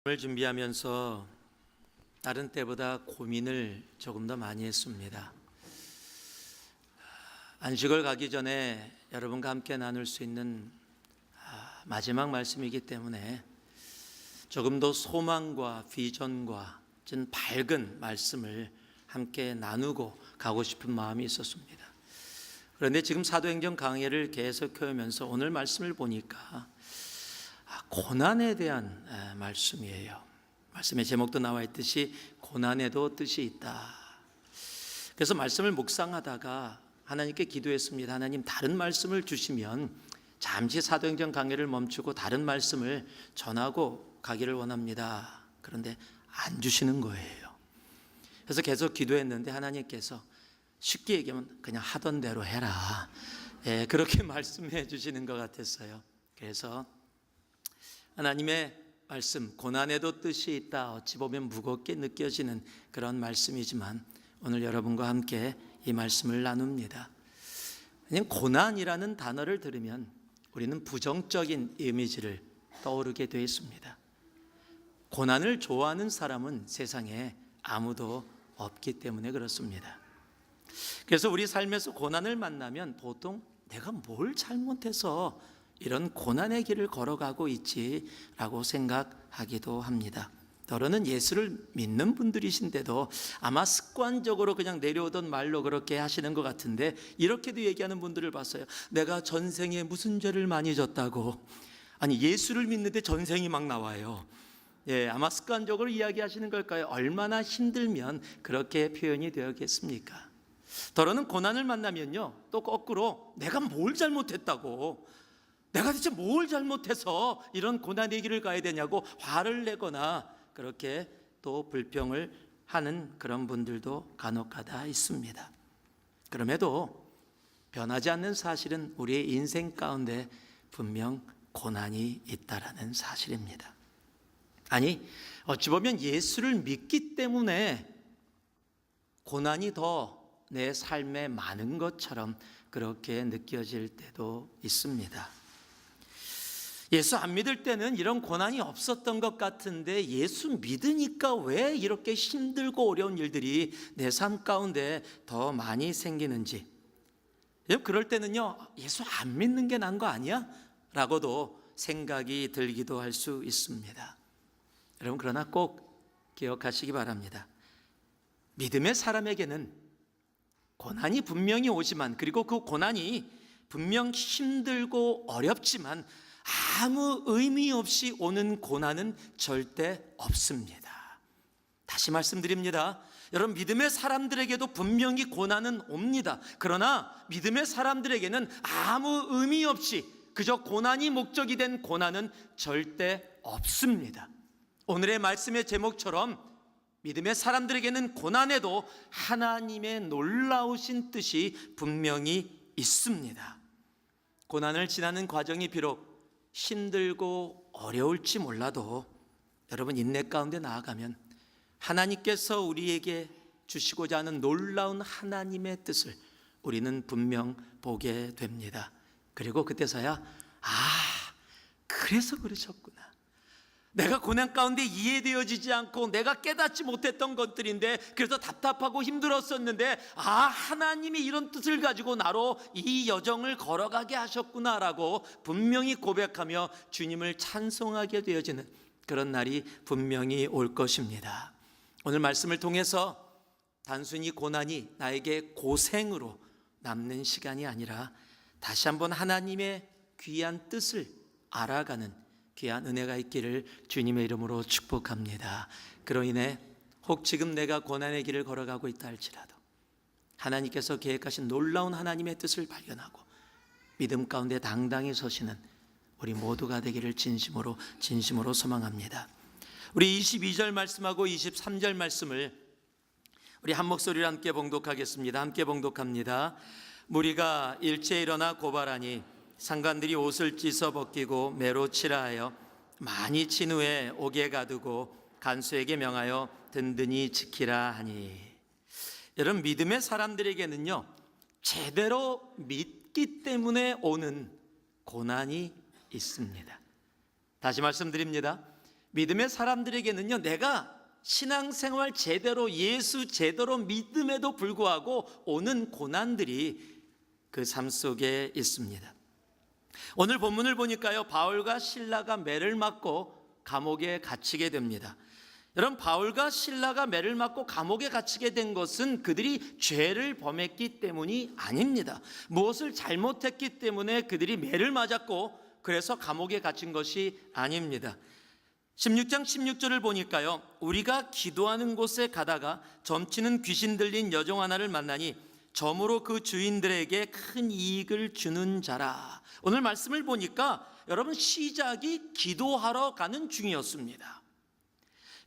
을 준비하면서 다른 때보다 고민을 조금 더 많이 했습니다. 안식을 가기 전에 여러분과 함께 나눌 수 있는 마지막 말씀이기 때문에 조금 더 소망과 비전과 좀 밝은 말씀을 함께 나누고 가고 싶은 마음이 있었습니다. 그런데 지금 사도행전 강해를 계속해오면서 오늘 말씀을 보니까 고난에 대한 말씀이에요. 말씀의 제목도 나와 있듯이 고난에도 뜻이 있다. 그래서 말씀을 묵상하다가 하나님께 기도했습니다. 하나님, 다른 말씀을 주시면 잠시 사도행전 강해를 멈추고 다른 말씀을 전하고 가기를 원합니다. 그런데 안 주시는 거예요. 그래서 계속 기도했는데 하나님께서 쉽게 얘기하면 그냥 하던 대로 해라, 그렇게 말씀해 주시는 것 같았어요. 그래서 하나님의 말씀, 고난에도 뜻이 있다, 어찌 보면 무겁게 느껴지는 그런 말씀이지만 오늘 여러분과 함께 이 말씀을 나눕니다. 그냥 고난이라는 단어를 들으면 우리는 부정적인 이미지를 떠오르게 되어 있습니다. 고난을 좋아하는 사람은 세상에 아무도 없기 때문에 그렇습니다. 그래서 우리 삶에서 고난을 만나면 보통 내가 뭘 잘못해서 이런 고난의 길을 걸어가고 있지라고 생각하기도 합니다. 더러는 예수를 믿는 분들이신데도 아마 습관적으로 그냥 내려오던 말로 그렇게 하시는 것 같은데, 이렇게도 얘기하는 분들을 봤어요. 내가 전생에 무슨 죄를 많이 졌다고. 아니, 예수를 믿는데 전생이 막 나와요. 아마 습관적으로 이야기하시는 걸까요? 얼마나 힘들면 그렇게 표현이 되었겠습니까? 더러는 고난을 만나면요, 또 거꾸로 내가 뭘 잘못했다고, 내가 대체 뭘 잘못해서 이런 고난의 길을 가야 되냐고 화를 내거나 그렇게 또 불평을 하는 그런 분들도 간혹가다 있습니다. 그럼에도 변하지 않는 사실은 우리의 인생 가운데 분명 고난이 있다라는 사실입니다. 아니, 어찌 보면 예수를 믿기 때문에 고난이 더 내 삶에 많은 것처럼 그렇게 느껴질 때도 있습니다. 예수 안 믿을 때는 이런 고난이 없었던 것 같은데 예수 믿으니까 왜 이렇게 힘들고 어려운 일들이 내 삶 가운데 더 많이 생기는지, 그럴 때는요, 예수 안 믿는 게 난 거 아니야? 라고도 생각이 들기도 할 수 있습니다. 여러분, 그러나 꼭 기억하시기 바랍니다. 믿음의 사람에게는 고난이 분명히 오지만, 그리고 그 고난이 분명 힘들고 어렵지만 아무 의미 없이 오는 고난은 절대 없습니다. 다시 말씀드립니다. 여러분, 믿음의 사람들에게도 분명히 고난은 옵니다. 그러나 믿음의 사람들에게는 아무 의미 없이 그저 고난이 목적이 된 고난은 절대 없습니다. 오늘의 말씀의 제목처럼 믿음의 사람들에게는 고난에도 하나님의 놀라우신 뜻이 분명히 있습니다. 고난을 지나는 과정이 비록 힘들고 어려울지 몰라도 여러분, 인내 가운데 나아가면 하나님께서 우리에게 주시고자 하는 놀라운 하나님의 뜻을 우리는 분명 보게 됩니다. 그리고 그때서야 그래서 그러셨구나. 내가 고난 가운데 이해되어지지 않고 내가 깨닫지 못했던 것들인데, 그래서 답답하고 힘들었었는데 하나님이 이런 뜻을 가지고 나로 이 여정을 걸어가게 하셨구나라고 분명히 고백하며 주님을 찬송하게 되어지는 그런 날이 분명히 올 것입니다. 오늘 말씀을 통해서 단순히 고난이 나에게 고생으로 남는 시간이 아니라 다시 한번 하나님의 귀한 뜻을 알아가는 귀한 은혜가 있기를 주님의 이름으로 축복합니다. 그로 인해 혹 지금 내가 고난의 길을 걸어가고 있다 할지라도 하나님께서 계획하신 놀라운 하나님의 뜻을 발견하고 믿음 가운데 당당히 서시는 우리 모두가 되기를 진심으로 소망합니다. 우리 22절 말씀하고 23절 말씀을 우리 한 목소리로 함께 봉독하겠습니다. 함께 봉독합니다. 무리가 일제에 일어나 고발하니 상관들이 옷을 찢어 벗기고 매로 치라 하여 많이 친 후에 옥에 가두고 간수에게 명하여 든든히 지키라 하니. 여러분, 믿음의 사람들에게는요, 제대로 믿기 때문에 오는 고난이 있습니다. 다시 말씀드립니다. 믿음의 사람들에게는요, 내가 신앙생활 제대로, 예수 제대로 믿음에도 불구하고 오는 고난들이 그 삶 속에 있습니다. 오늘 본문을 보니까요, 바울과 실라가 매를 맞고 감옥에 갇히게 됩니다. 여러분, 바울과 실라가 매를 맞고 감옥에 갇히게 된 것은 그들이 죄를 범했기 때문이 아닙니다. 무엇을 잘못했기 때문에 그들이 매를 맞았고 그래서 감옥에 갇힌 것이 아닙니다. 16장 16절을 보니까요, 우리가 기도하는 곳에 가다가 점치는 귀신 들린 여종 하나를 만나니 점으로 그 주인들에게 큰 이익을 주는 자라. 오늘 말씀을 보니까 여러분, 시작이 기도하러 가는 중이었습니다.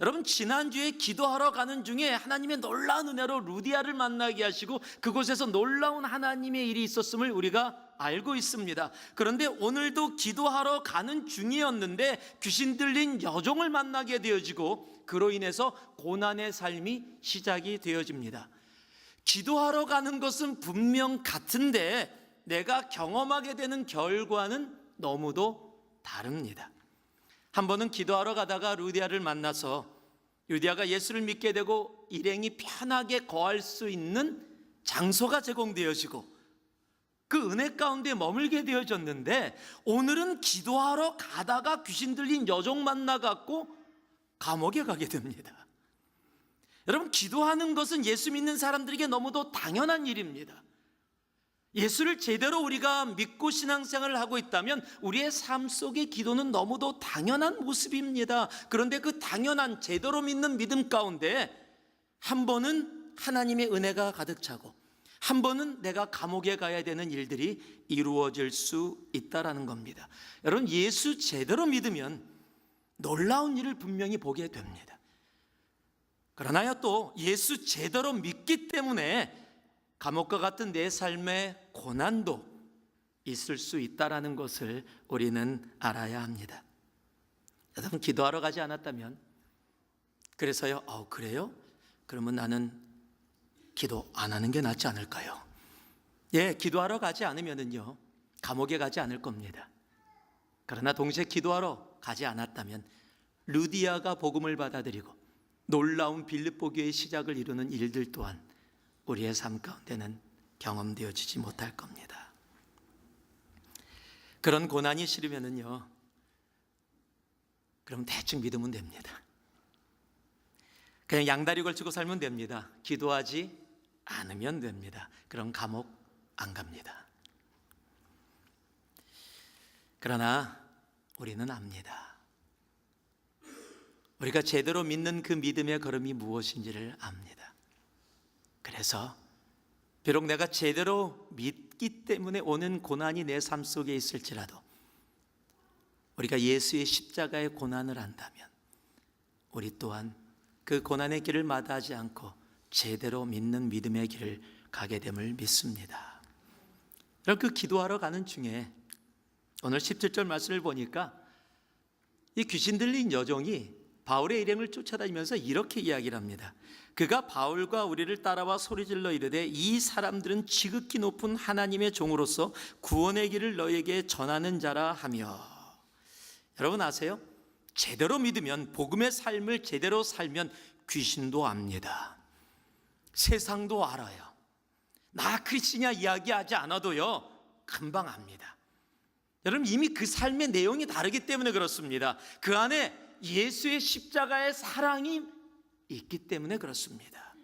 여러분, 지난주에 기도하러 가는 중에 하나님의 놀라운 은혜로 루디아를 만나게 하시고 그곳에서 놀라운 하나님의 일이 있었음을 우리가 알고 있습니다. 그런데 오늘도 기도하러 가는 중이었는데 귀신 들린 여종을 만나게 되어지고 그로 인해서 고난의 삶이 시작이 되어집니다. 기도하러 가는 것은 분명 같은데 내가 경험하게 되는 결과는 너무도 다릅니다. 한 번은 기도하러 가다가 루디아를 만나서 루디아가 예수를 믿게 되고 일행이 편하게 거할 수 있는 장소가 제공되어지고 그 은혜 가운데 머물게 되어졌는데, 오늘은 기도하러 가다가 귀신 들린 여종 만나갖고 감옥에 가게 됩니다. 여러분, 기도하는 것은 예수 믿는 사람들에게 너무도 당연한 일입니다. 예수를 제대로 우리가 믿고 신앙생활을 하고 있다면 우리의 삶 속의 기도는 너무도 당연한 모습입니다. 그런데 그 당연한 제대로 믿는 믿음 가운데 한 번은 하나님의 은혜가 가득 차고 한 번은 내가 감옥에 가야 되는 일들이 이루어질 수 있다라는 겁니다. 여러분, 예수 제대로 믿으면 놀라운 일을 분명히 보게 됩니다. 그러나요, 또 예수 제대로 믿기 때문에 감옥과 같은 내 삶의 고난도 있을 수 있다라는 것을 우리는 알아야 합니다. 여러분, 기도하러 가지 않았다면, 그래서요, 그래요? 그러면 나는 기도 안 하는 게 낫지 않을까요? 예, 기도하러 가지 않으면요, 감옥에 가지 않을 겁니다. 그러나 동시에 기도하러 가지 않았다면 루디아가 복음을 받아들이고 놀라운 빌립보 교회의 시작을 이루는 일들 또한 우리의 삶 가운데는 경험되어지지 못할 겁니다. 그런 고난이 싫으면요, 그럼 대충 믿으면 됩니다. 그냥 양다리 걸치고 살면 됩니다. 기도하지 않으면 됩니다. 그럼 감옥 안 갑니다. 그러나 우리는 압니다. 우리가 제대로 믿는 그 믿음의 걸음이 무엇인지를 압니다. 그래서 비록 내가 제대로 믿기 때문에 오는 고난이 내 삶 속에 있을지라도 우리가 예수의 십자가의 고난을 안다면 우리 또한 그 고난의 길을 마다하지 않고 제대로 믿는 믿음의 길을 가게 됨을 믿습니다. 여러분, 그 기도하러 가는 중에 오늘 17절 말씀을 보니까 이 귀신 들린 여종이 바울의 일행을 쫓아다니면서 이렇게 이야기를 합니다. 그가 바울과 우리를 따라와 소리질러 이르되 이 사람들은 지극히 높은 하나님의 종으로서 구원의 길을 너에게 전하는 자라 하며. 여러분 아세요? 제대로 믿으면, 복음의 삶을 제대로 살면 귀신도 압니다. 세상도 알아요. 나 크리스천이야 이야기하지 않아도요, 금방 압니다. 여러분, 이미 그 삶의 내용이 다르기 때문에 그렇습니다. 그 안에 예수의 십자가의 사랑이 있기 때문에 그렇습니다.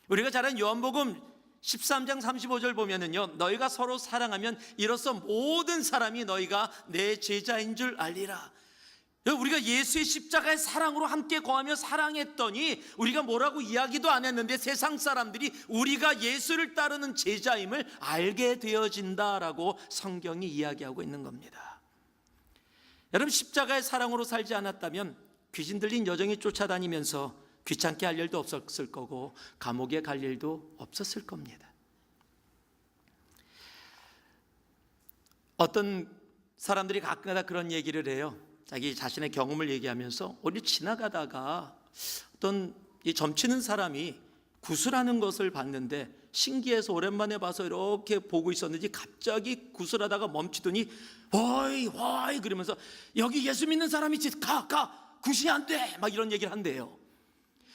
우리가 잘 아는 요한복음 13장 35절 보면은요, 너희가 서로 사랑하면 이로써 모든 사람이 너희가 내 제자인 줄 알리라. 우리가 예수의 십자가의 사랑으로 함께 거하며 사랑했더니 우리가 뭐라고 이야기도 안 했는데 세상 사람들이 우리가 예수를 따르는 제자임을 알게 되어진다라고 성경이 이야기하고 있는 겁니다. 여러분, 십자가의 사랑으로 살지 않았다면 귀신 들린 여종이 쫓아다니면서 귀찮게 할 일도 없었을 거고 감옥에 갈 일도 없었을 겁니다. 어떤 사람들이 가끔가다 그런 얘기를 해요. 자기 자신의 경험을 얘기하면서 우리 지나가다가 어떤 이 점치는 사람이 구슬하는 것을 봤는데 신기해서 오랜만에 봐서 이렇게 보고 있었는지 갑자기 구슬하다가 멈추더니 와이 그러면서 여기 예수 믿는 사람이 있지, 가 굿이 안 돼! 막 이런 얘기를 한대요.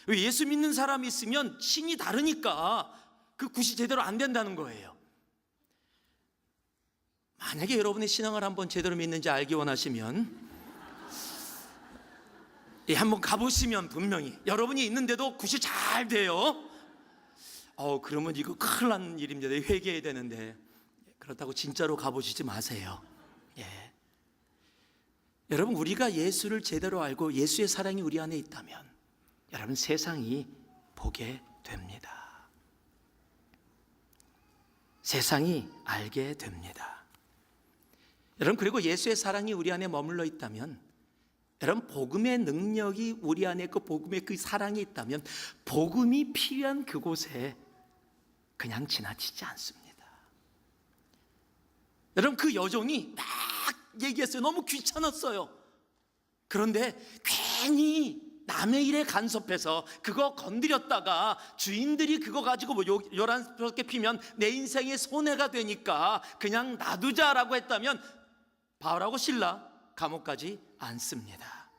왜? 예수 믿는 사람이 있으면 신이 다르니까 그 굿이 제대로 안 된다는 거예요. 만약에 여러분의 신앙을 한번 제대로 믿는지 알기 원하시면 한번 가보시면 분명히 여러분이 있는데도 굿이 잘 돼요. 그러면 이거 큰일 난 일입니다. 회개해야 되는데. 그렇다고 진짜로 가보시지 마세요. 예. 여러분, 우리가 예수를 제대로 알고 예수의 사랑이 우리 안에 있다면 여러분, 세상이 보게 됩니다. 세상이 알게 됩니다. 여러분, 그리고 예수의 사랑이 우리 안에 머물러 있다면 여러분, 복음의 능력이 우리 안에 있고 복음의 그 사랑이 있다면 복음이 필요한 그곳에 그냥 지나치지 않습니다. 여러분, 그 여종이 막 얘기했어요. 너무 귀찮았어요. 그런데 괜히 남의 일에 간섭해서 그거 건드렸다가 주인들이 그거 가지고 뭐 요란스럽게 피면 내 인생에 손해가 되니까 그냥 놔두자라고 했다면 바울하고 실라 감옥 가지 않습니다.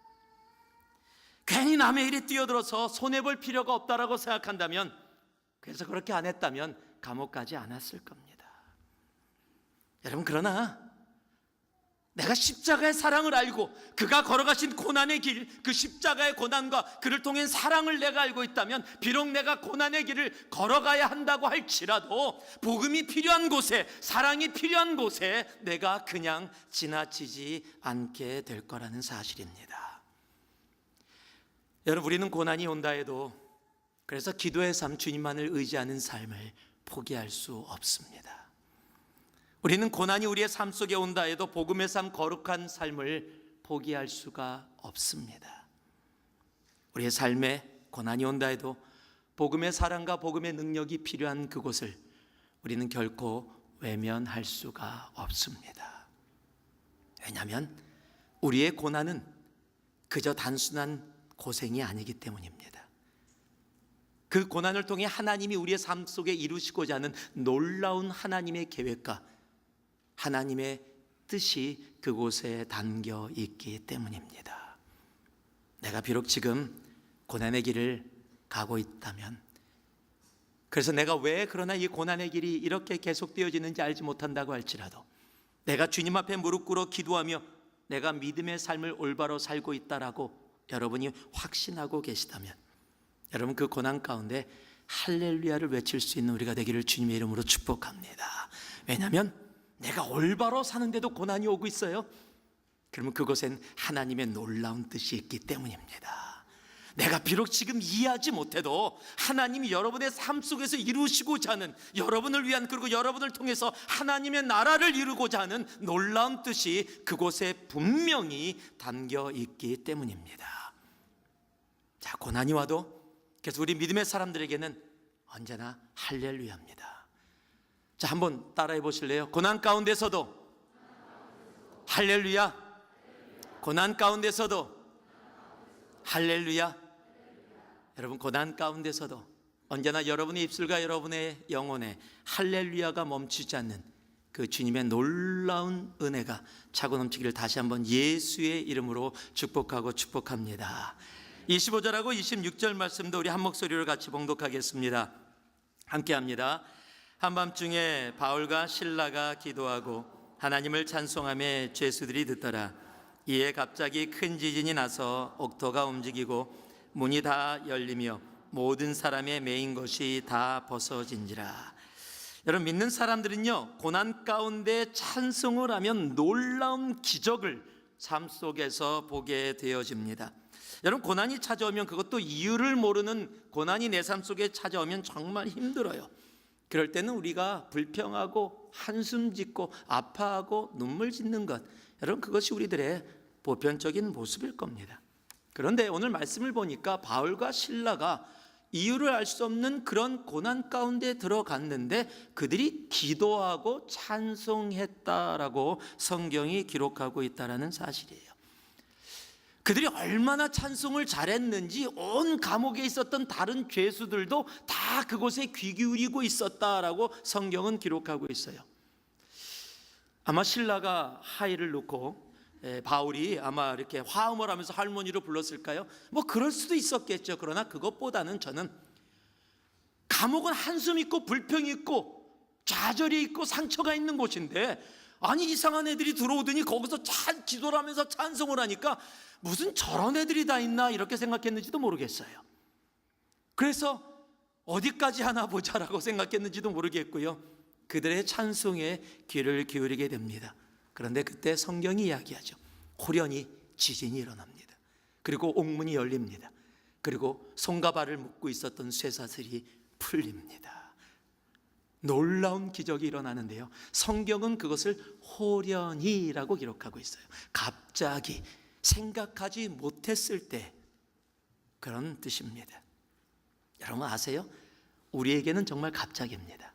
괜히 남의 일에 뛰어들어서 손해볼 필요가 없다라고 생각한다면, 그래서 그렇게 안 했다면 감옥 가지 않았을 겁니다. 여러분, 그러나 내가 십자가의 사랑을 알고 그가 걸어가신 고난의 길, 그 십자가의 고난과 그를 통한 사랑을 내가 알고 있다면 비록 내가 고난의 길을 걸어가야 한다고 할지라도 복음이 필요한 곳에, 사랑이 필요한 곳에 내가 그냥 지나치지 않게 될 거라는 사실입니다. 여러분, 우리는 고난이 온다 해도 그래서 기도의 삶, 주님만을 의지하는 삶을 포기할 수 없습니다. 우리는 고난이 우리의 삶 속에 온다 해도 복음의 삶, 거룩한 삶을 포기할 수가 없습니다. 우리의 삶에 고난이 온다 해도 복음의 사랑과 복음의 능력이 필요한 그곳을 우리는 결코 외면할 수가 없습니다. 왜냐하면 우리의 고난은 그저 단순한 고생이 아니기 때문입니다. 그 고난을 통해 하나님이 우리의 삶 속에 이루시고자 하는 놀라운 하나님의 계획과 하나님의 뜻이 그곳에 담겨 있기 때문입니다. 내가 비록 지금 고난의 길을 가고 있다면, 그래서 내가 왜 그러나 이 고난의 길이 이렇게 계속되어지는지 알지 못한다고 할지라도 내가 주님 앞에 무릎 꿇어 기도하며 내가 믿음의 삶을 올바로 살고 있다라고 여러분이 확신하고 계시다면 여러분, 그 고난 가운데 할렐루야를 외칠 수 있는 우리가 되기를 주님의 이름으로 축복합니다. 왜냐하면 내가 올바로 사는데도 고난이 오고 있어요. 그러면 그곳엔 하나님의 놀라운 뜻이 있기 때문입니다. 내가 비록 지금 이해하지 못해도 하나님이 여러분의 삶 속에서 이루시고자 하는, 여러분을 위한, 그리고 여러분을 통해서 하나님의 나라를 이루고자 하는 놀라운 뜻이 그곳에 분명히 담겨 있기 때문입니다. 자, 고난이 와도 그래서 우리 믿음의 사람들에게는 언제나 할렐루야입니다. 자, 한번 따라해 보실래요? 고난 가운데서도 할렐루야. 고난 가운데서도 할렐루야. 여러분, 고난 가운데서도 언제나 여러분의 입술과 여러분의 영혼에 할렐루야가 멈추지 않는 그 주님의 놀라운 은혜가 차고 넘치기를 다시 한번 예수의 이름으로 축복합니다. 25절하고 26절 말씀도 우리 한 목소리로 같이 봉독하겠습니다. 함께 합니다. 한밤중에 바울과 실라가 기도하고 하나님을 찬송하며 죄수들이 듣더라. 이에 갑자기 큰 지진이 나서 옥토가 움직이고 문이 다 열리며 모든 사람의 매인 것이 다 벗어진지라. 여러분, 믿는 사람들은요, 고난 가운데 찬송을 하면 놀라운 기적을 삶 속에서 보게 되어집니다. 여러분, 고난이 찾아오면, 그것도 이유를 모르는 고난이 내 삶 속에 찾아오면 정말 힘들어요. 그럴 때는 우리가 불평하고 한숨 짓고 아파하고 눈물 짓는 것, 여러분, 그것이 우리들의 보편적인 모습일 겁니다. 그런데 오늘 말씀을 보니까 바울과 실라가 이유를 알 수 없는 그런 고난 가운데 들어갔는데 그들이 기도하고 찬송했다라고 성경이 기록하고 있다는 사실이에요. 그들이 얼마나 찬송을 잘했는지 온 감옥에 있었던 다른 죄수들도 다 그곳에 귀 기울이고 있었다라고 성경은 기록하고 있어요. 아마 실라가 하의를 놓고 바울이 아마 이렇게 화음을 하면서 할머니로 불렀을까요? 뭐 그럴 수도 있었겠죠. 그러나 그것보다는 저는 감옥은 한숨 있고 불평이 있고 좌절이 있고 상처가 있는 곳인데, 아니 이상한 애들이 들어오더니 거기서 기도를 하면서 찬송을 하니까 무슨 저런 애들이 다 있나 이렇게 생각했는지도 모르겠어요. 그래서 어디까지 하나 보자라고 생각했는지도 모르겠고요, 그들의 찬송에 귀를 기울이게 됩니다. 그런데 그때 성경이 이야기하죠. 호련히 지진이 일어납니다. 그리고 옥문이 열립니다. 그리고 손과 발을 묶고 있었던 쇠사슬이 풀립니다. 놀라운 기적이 일어나는데요, 성경은 그것을 호련히라고 기록하고 있어요. 갑자기, 생각하지 못했을 때, 그런 뜻입니다. 여러분 아세요? 우리에게는 정말 갑자기입니다.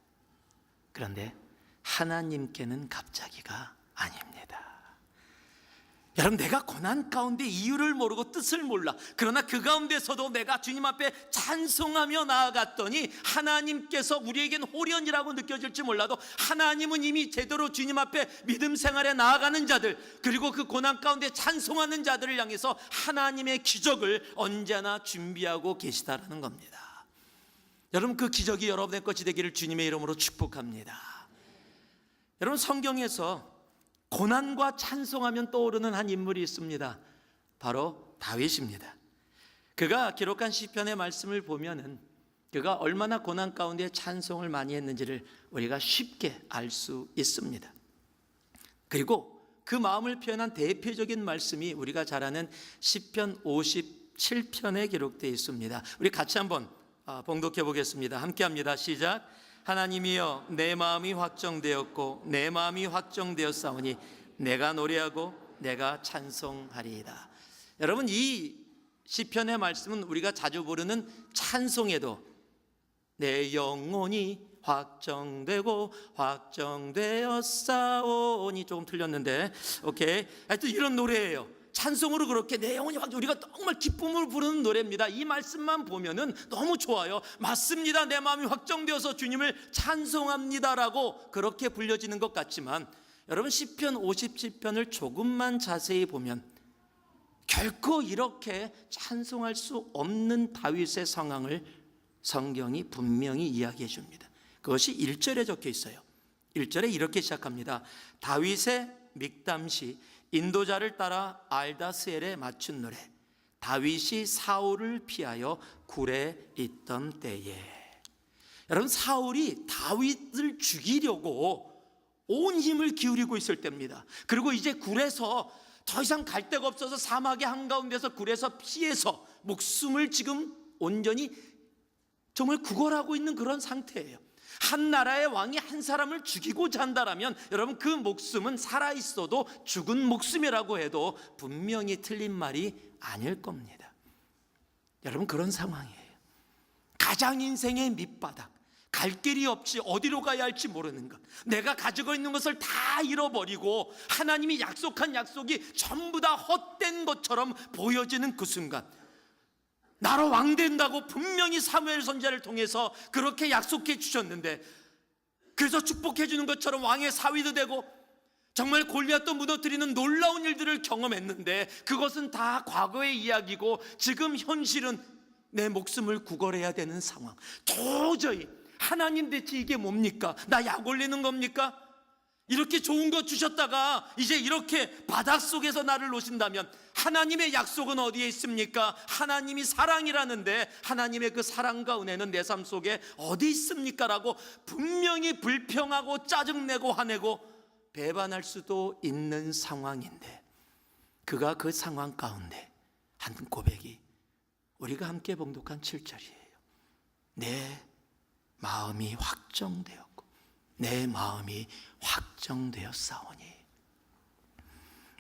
그런데 하나님께는 갑자기가 아닙니다. 여러분, 내가 고난 가운데 이유를 모르고 뜻을 몰라, 그러나 그 가운데서도 내가 주님 앞에 찬송하며 나아갔더니 하나님께서, 우리에겐 호련이라고 느껴질지 몰라도 하나님은 이미 제대로 주님 앞에 믿음 생활에 나아가는 자들, 그리고 그 고난 가운데 찬송하는 자들을 향해서 하나님의 기적을 언제나 준비하고 계시다라는 겁니다. 여러분, 그 기적이 여러분의 것이 되기를 주님의 이름으로 축복합니다. 여러분, 성경에서 고난과 찬송하면 떠오르는 한 인물이 있습니다. 바로 다윗입니다. 그가 기록한 시편의 말씀을 보면은 그가 얼마나 고난 가운데 찬송을 많이 했는지를 우리가 쉽게 알 수 있습니다. 그리고 그 마음을 표현한 대표적인 말씀이 우리가 잘 아는 시편 57편에 기록되어 있습니다. 우리 같이 한번 봉독해 보겠습니다. 함께 합니다. 시작. 하나님이여, 내 마음이 확정되었고 내 마음이 확정되었사오니 내가 노래하고 내가 찬송하리이다. 여러분, 이 시편의 말씀은 우리가 자주 부르는 찬송에도 내 영혼이 확정되고 확정되었사오니, 조금 틀렸는데 오케이, 하여튼 이런 노래예요. 찬송으로 그렇게 내 영혼이 우리가 정말 기쁨을 부르는 노래입니다. 이 말씀만 보면은 너무 좋아요. 맞습니다. 내 마음이 확정되어서 주님을 찬송합니다라고 그렇게 불려지는 것 같지만, 여러분 시편 57편을 조금만 자세히 보면 결코 이렇게 찬송할 수 없는 다윗의 상황을 성경이 분명히 이야기해 줍니다. 그것이 1절에 적혀 있어요. 1절에 이렇게 시작합니다. 다윗의 믹담시, 인도자를 따라 알다스엘에 맞춘 노래. 다윗이 사울을 피하여 굴에 있던 때에. 여러분, 사울이 다윗을 죽이려고 온 힘을 기울이고 있을 때입니다. 그리고 이제 굴에서 더 이상 갈 데가 없어서 사막의 한가운데서 굴에서 피해서 목숨을 지금 온전히 정말 구걸하고 있는 그런 상태예요. 한 나라의 왕이 한 사람을 죽이고자 한다면 여러분, 그 목숨은 살아있어도 죽은 목숨이라고 해도 분명히 틀린 말이 아닐 겁니다. 여러분, 그런 상황이에요. 가장 인생의 밑바닥, 갈 길이 없이 어디로 가야 할지 모르는 것, 내가 가지고 있는 것을 다 잃어버리고 하나님이 약속한 약속이 전부 다 헛된 것처럼 보여지는 그 순간, 나로 왕 된다고 분명히 사무엘 선지자를 통해서 그렇게 약속해 주셨는데, 그래서 축복해 주는 것처럼 왕의 사위도 되고 정말 골리앗도 무너뜨리는 놀라운 일들을 경험했는데, 그것은 다 과거의 이야기고 지금 현실은 내 목숨을 구걸해야 되는 상황. 도저히 하나님, 대체 이게 뭡니까? 나 약 올리는 겁니까? 이렇게 좋은 거 주셨다가 이제 이렇게 바닥 속에서 나를 놓으신다면 하나님의 약속은 어디에 있습니까? 하나님이 사랑이라는데 하나님의 그 사랑과 은혜는 내 삶 속에 어디 있습니까? 라고 분명히 불평하고 짜증내고 화내고 배반할 수도 있는 상황인데, 그가 그 상황 가운데 한 고백이 우리가 함께 봉독한 7절이에요. 내 마음이 확정되었고 내 마음이 확정되었사오니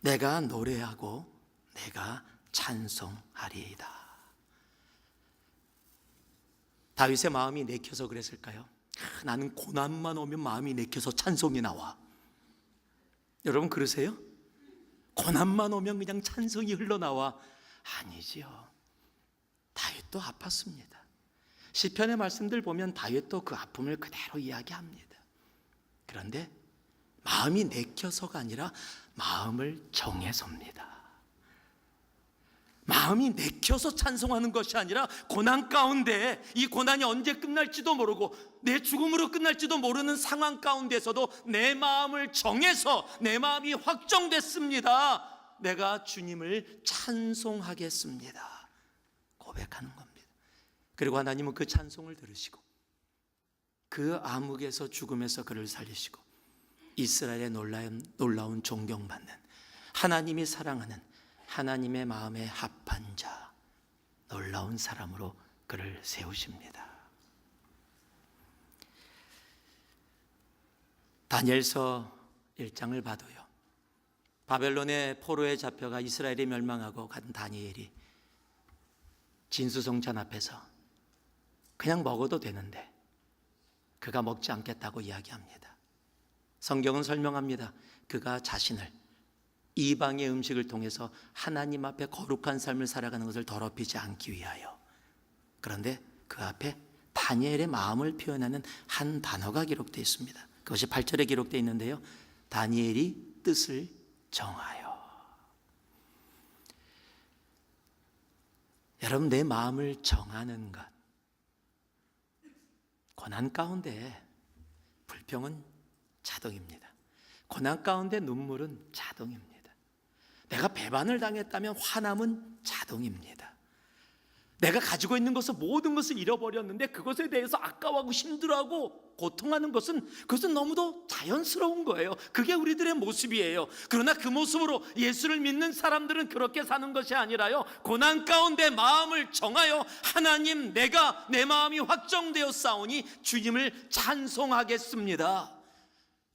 내가 노래하고 내가 찬송하리이다. 다윗의 마음이 내켜서 그랬을까요? 나는 고난만 오면 마음이 내켜서 찬송이 나와. 여러분 그러세요? 고난만 오면 그냥 찬송이 흘러나와? 아니지요. 다윗도 아팠습니다. 시편의 말씀들 보면 다윗도 그 아픔을 그대로 이야기합니다. 그런데 마음이 내켜서가 아니라 마음을 정해서입니다. 마음이 내켜서 찬송하는 것이 아니라 고난 가운데, 이 고난이 언제 끝날지도 모르고 내 죽음으로 끝날지도 모르는 상황 가운데서도 내 마음을 정해서 내 마음이 확정됐습니다. 내가 주님을 찬송하겠습니다. 고백하는 겁니다. 그리고 하나님은 그 찬송을 들으시고 그 암흑에서 죽음에서 그를 살리시고 이스라엘의 놀라운 존경받는, 하나님이 사랑하는 하나님의 마음에 합한 자, 놀라운 사람으로 그를 세우십니다. 다니엘서 1장을 봐도요, 바벨론의 포로에 잡혀가 이스라엘이 멸망하고 간 다니엘이 진수성찬 앞에서 그냥 먹어도 되는데 그가 먹지 않겠다고 이야기합니다. 성경은 설명합니다. 그가 자신을 이방의 음식을 통해서 하나님 앞에 거룩한 삶을 살아가는 것을 더럽히지 않기 위하여. 그런데 그 앞에 다니엘의 마음을 표현하는 한 단어가 기록되어 있습니다. 그것이 8절에 기록되어 있는데요, 다니엘이 뜻을 정하여. 여러분, 내 마음을 정하는 것, 고난 가운데 불평은 자동입니다. 고난 가운데 눈물은 자동입니다. 내가 배반을 당했다면 화남은 자동입니다. 내가 가지고 있는 것을, 모든 것을 잃어버렸는데 그것에 대해서 아까워하고 힘들어하고 고통하는 것은, 그것은 너무도 자연스러운 거예요. 그게 우리들의 모습이에요. 그러나 그 모습으로 예수를 믿는 사람들은 그렇게 사는 것이 아니라요, 고난 가운데 마음을 정하여 하나님, 내가 내 마음이 확정되어 싸우니 주님을 찬송하겠습니다.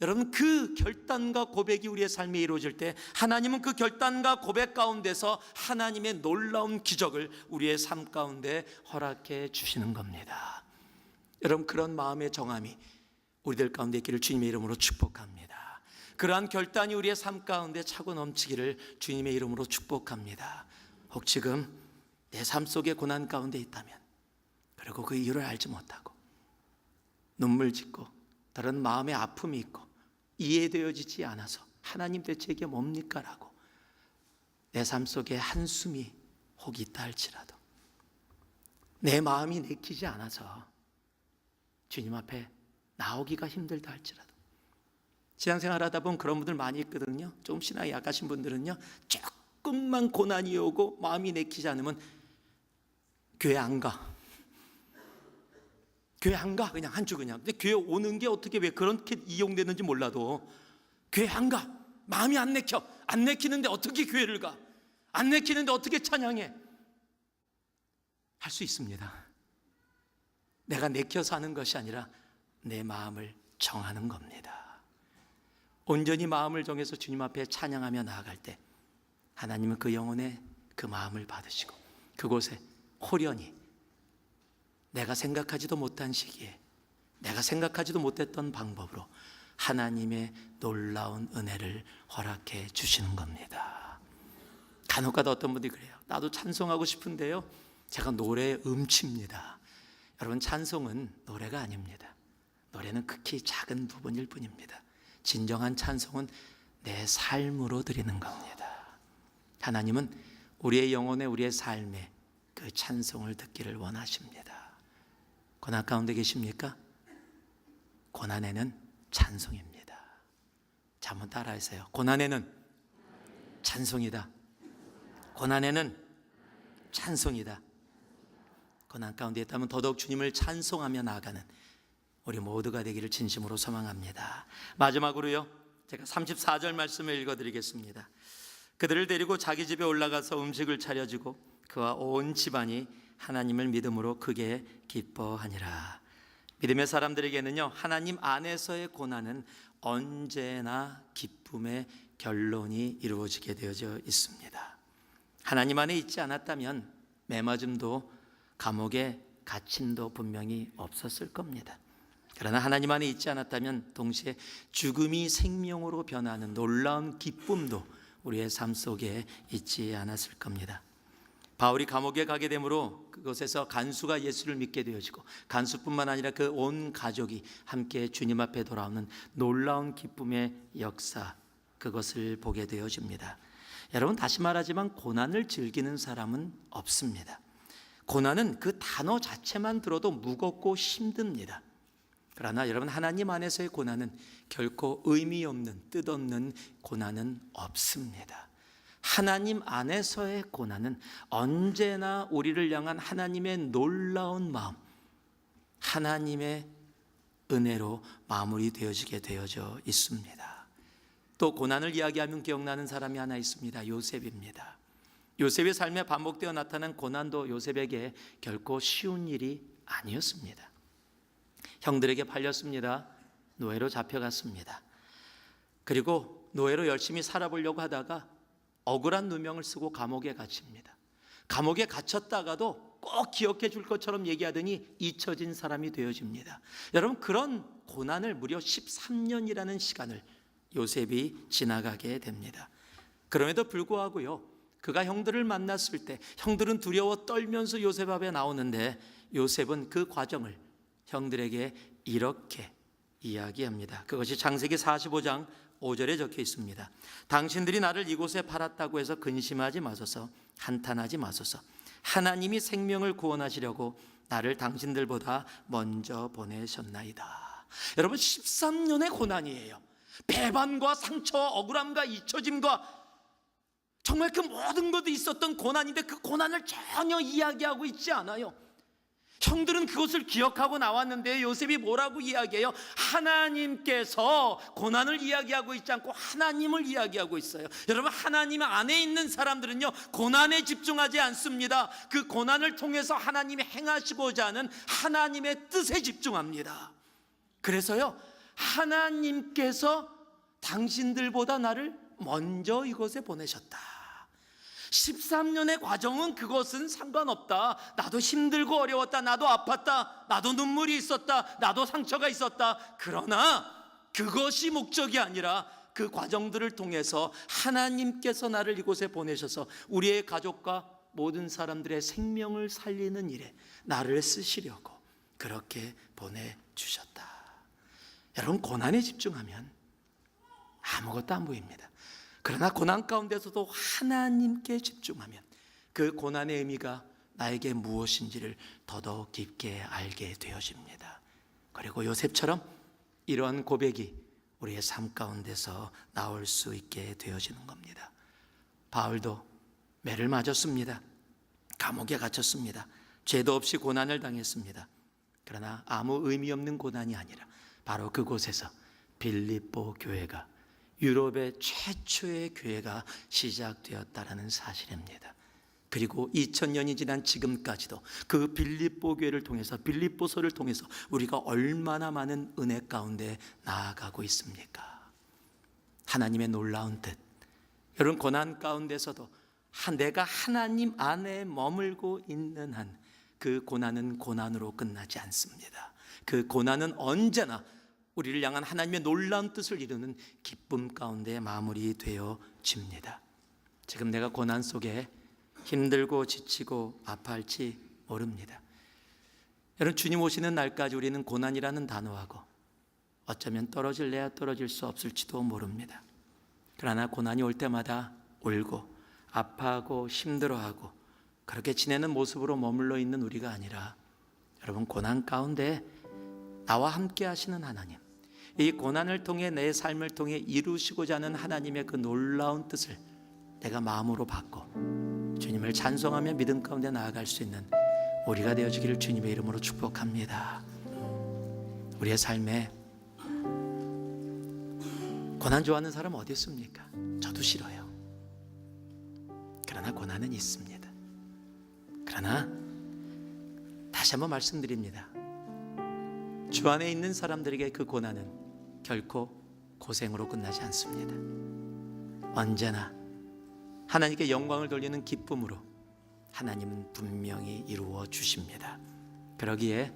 여러분, 그 결단과 고백이 우리의 삶에 이루어질 때 하나님은 그 결단과 고백 가운데서 하나님의 놀라운 기적을 우리의 삶 가운데 허락해 주시는 겁니다. 여러분, 그런 마음의 정함이 우리들 가운데 있기를 주님의 이름으로 축복합니다. 그러한 결단이 우리의 삶 가운데 차고 넘치기를 주님의 이름으로 축복합니다. 혹 지금 내 삶 속에 고난 가운데 있다면, 그리고 그 이유를 알지 못하고 눈물 짓고 다른 마음의 아픔이 있고 이해되어지지 않아서 하나님 대체 이게 뭡니까? 라고 내 삶 속에 한숨이 혹 있다 할지라도, 내 마음이 내키지 않아서 주님 앞에 나오기가 힘들다 할지라도, 신앙생활 하다 보면 그런 분들 많이 있거든요. 좀 신앙이 약하신 분들은요, 조금만 고난이 오고 마음이 내키지 않으면 교회 안 가. 교회 안 가. 그냥 한 주 그냥. 근데 교회 오는 게 어떻게 왜 그렇게 이용되는지 몰라도 교회 안 가. 마음이 안 내켜. 안 내키는데 어떻게 교회를 가? 안 내키는데 어떻게 찬양해? 할 수 있습니다. 내가 내켜서 하는 것이 아니라 내 마음을 정하는 겁니다. 온전히 마음을 정해서 주님 앞에 찬양하며 나아갈 때 하나님은 그 영혼의 그 마음을 받으시고 그곳에 호련히 내가 생각하지도 못한 시기에, 내가 생각하지도 못했던 방법으로 하나님의 놀라운 은혜를 허락해 주시는 겁니다. 간혹가다 어떤 분들이 그래요. 나도 찬송하고 싶은데요, 제가 노래에 음치입니다. 여러분, 찬송은 노래가 아닙니다. 노래는 극히 작은 부분일 뿐입니다. 진정한 찬송은 내 삶으로 드리는 겁니다. 하나님은 우리의 영혼에, 우리의 삶에 그 찬송을 듣기를 원하십니다. 고난 가운데 계십니까? 고난에는 찬송입니다. 자, 한번 따라하세요. 고난에는 찬송이다. 고난에는 찬송이다. 고난 가운데 있다면 더더욱 주님을 찬송하며 나아가는 우리 모두가 되기를 진심으로 소망합니다. 마지막으로요, 제가 34절 말씀을 읽어드리겠습니다. 그들을 데리고 자기 집에 올라가서 음식을 차려주고 그와 온 집안이 하나님을 믿음으로 크게 기뻐하니라. 믿음의 사람들에게는요, 하나님 안에서의 고난은 언제나 기쁨의 결론이 이루어지게 되어져 있습니다. 하나님 안에 있지 않았다면 매맞음도 감옥에 갇힘도 분명히 없었을 겁니다. 그러나 하나님 안에 있지 않았다면 동시에 죽음이 생명으로 변하는 놀라운 기쁨도 우리의 삶 속에 있지 않았을 겁니다. 바울이 감옥에 가게 되므로 그곳에서 간수가 예수를 믿게 되어지고, 간수뿐만 아니라 그 온 가족이 함께 주님 앞에 돌아오는 놀라운 기쁨의 역사, 그것을 보게 되어집니다. 여러분, 다시 말하지만 고난을 즐기는 사람은 없습니다. 고난은 그 단어 자체만 들어도 무겁고 힘듭니다. 그러나 여러분, 하나님 안에서의 고난은 결코 의미 없는, 뜻없는 고난은 없습니다. 하나님 안에서의 고난은 언제나 우리를 향한 하나님의 놀라운 마음, 하나님의 은혜로 마무리되어지게 되어져 있습니다. 또 고난을 이야기하면 기억나는 사람이 하나 있습니다. 요셉입니다. 요셉의 삶에 반복되어 나타난 고난도 요셉에게 결코 쉬운 일이 아니었습니다. 형들에게 팔렸습니다. 노예로 잡혀갔습니다. 그리고 노예로 열심히 살아보려고 하다가 억울한 누명을 쓰고 감옥에 갇힙니다. 감옥에 갇혔다가도 꼭 기억해 줄 것처럼 얘기하더니 잊혀진 사람이 되어집니다. 여러분, 그런 고난을 무려 13년이라는 시간을 요셉이 지나가게 됩니다. 그럼에도 불구하고요, 그가 형들을 만났을 때 형들은 두려워 떨면서 요셉 앞에 나오는데, 요셉은 그 과정을 형들에게 이렇게 이야기합니다. 그것이 창세기 45장 5절에 적혀 있습니다. 당신들이 나를 이곳에 팔았다고 해서 근심하지 마소서, 한탄하지 마소서. 하나님이 생명을 구원하시려고 나를 당신들보다 먼저 보내셨나이다. 여러분, 13년의 고난이에요. 배반과 상처와 억울함과 잊혀짐과 정말 그 모든 것도 있었던 고난인데, 그 고난을 전혀 이야기하고 있지 않아요. 형들은 그것을 기억하고 나왔는데 요셉이 뭐라고 이야기해요? 하나님께서 고난을 이야기하고 있지 않고 하나님을 이야기하고 있어요. 여러분, 하나님 안에 있는 사람들은요, 고난에 집중하지 않습니다. 그 고난을 통해서 하나님이 행하시고자 하는 하나님의 뜻에 집중합니다. 그래서요, 하나님께서 당신들보다 나를 먼저 이곳에 보내셨다. 13년의 과정은 그것은 상관없다. 나도 힘들고 어려웠다. 나도 아팠다. 나도 눈물이 있었다. 나도 상처가 있었다. 그러나 그것이 목적이 아니라 그 과정들을 통해서 하나님께서 나를 이곳에 보내셔서 우리의 가족과 모든 사람들의 생명을 살리는 일에 나를 쓰시려고 그렇게 보내주셨다. 여러분, 고난에 집중하면 아무것도 안 보입니다. 그러나 고난 가운데서도 하나님께 집중하면 그 고난의 의미가 나에게 무엇인지를 더더욱 깊게 알게 되어집니다. 그리고 요셉처럼 이러한 고백이 우리의 삶 가운데서 나올 수 있게 되어지는 겁니다. 바울도 매를 맞았습니다. 감옥에 갇혔습니다. 죄도 없이 고난을 당했습니다. 그러나 아무 의미 없는 고난이 아니라 바로 그곳에서 빌립보 교회가, 유럽의 최초의 교회가 시작되었다라는 사실입니다. 그리고 2000년이 지난 지금까지도 그 빌립보 교회를 통해서, 빌립보서를 통해서 우리가 얼마나 많은 은혜 가운데 나아가고 있습니까? 하나님의 놀라운 뜻. 여러분, 고난 가운데서도 내가 하나님 안에 머물고 있는 한 그 고난은 고난으로 끝나지 않습니다. 그 고난은 언제나 우리를 향한 하나님의 놀라운 뜻을 이루는 기쁨 가운데 마무리되어집니다. 지금 내가 고난 속에 힘들고 지치고 아파할지 모릅니다. 여러분, 주님 오시는 날까지 우리는 고난이라는 단어하고 어쩌면 떨어질래야 떨어질 수 없을지도 모릅니다. 그러나 고난이 올 때마다 울고 아파하고 힘들어하고 그렇게 지내는 모습으로 머물러 있는 우리가 아니라, 여러분, 고난 가운데 나와 함께 하시는 하나님, 이 고난을 통해 내 삶을 통해 이루시고자 하는 하나님의 그 놀라운 뜻을 내가 마음으로 받고 주님을 찬송하며 믿음 가운데 나아갈 수 있는 우리가 되어주기를 주님의 이름으로 축복합니다. 우리의 삶에 고난 좋아하는 사람 어디 있습니까? 저도 싫어요. 그러나 고난은 있습니다. 그러나 다시 한번 말씀드립니다. 주 안에 있는 사람들에게 그 고난은 결코 고생으로 끝나지 않습니다. 언제나 하나님께 영광을 돌리는 기쁨으로 하나님은 분명히 이루어 주십니다. 그러기에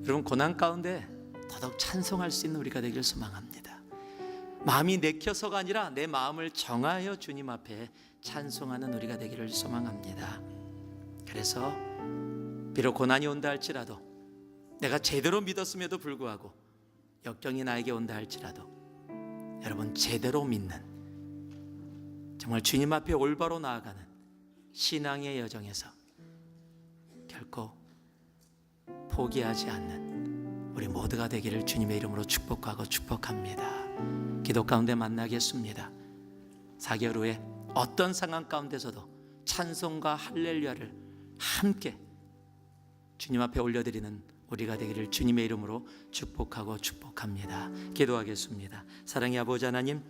여러분, 고난 가운데 더더욱 찬송할 수 있는 우리가 되기를 소망합니다. 마음이 내켜서가 아니라 내 마음을 정하여 주님 앞에 찬송하는 우리가 되기를 소망합니다. 그래서 비록 고난이 온다 할지라도, 내가 제대로 믿었음에도 불구하고 역경이 나에게 온다 할지라도, 여러분 제대로 믿는, 정말 주님 앞에 올바로 나아가는 신앙의 여정에서 결코 포기하지 않는 우리 모두가 되기를 주님의 이름으로 축복하고 축복합니다. 기도 가운데 만나겠습니다. 4개월 후에 어떤 상황 가운데서도 찬송과 할렐루야를 함께 주님 앞에 올려드리는 우리가 되기를 주님의 이름으로 축복하고 축복합니다. 기도하겠습니다. 사랑의 아버지 하나님,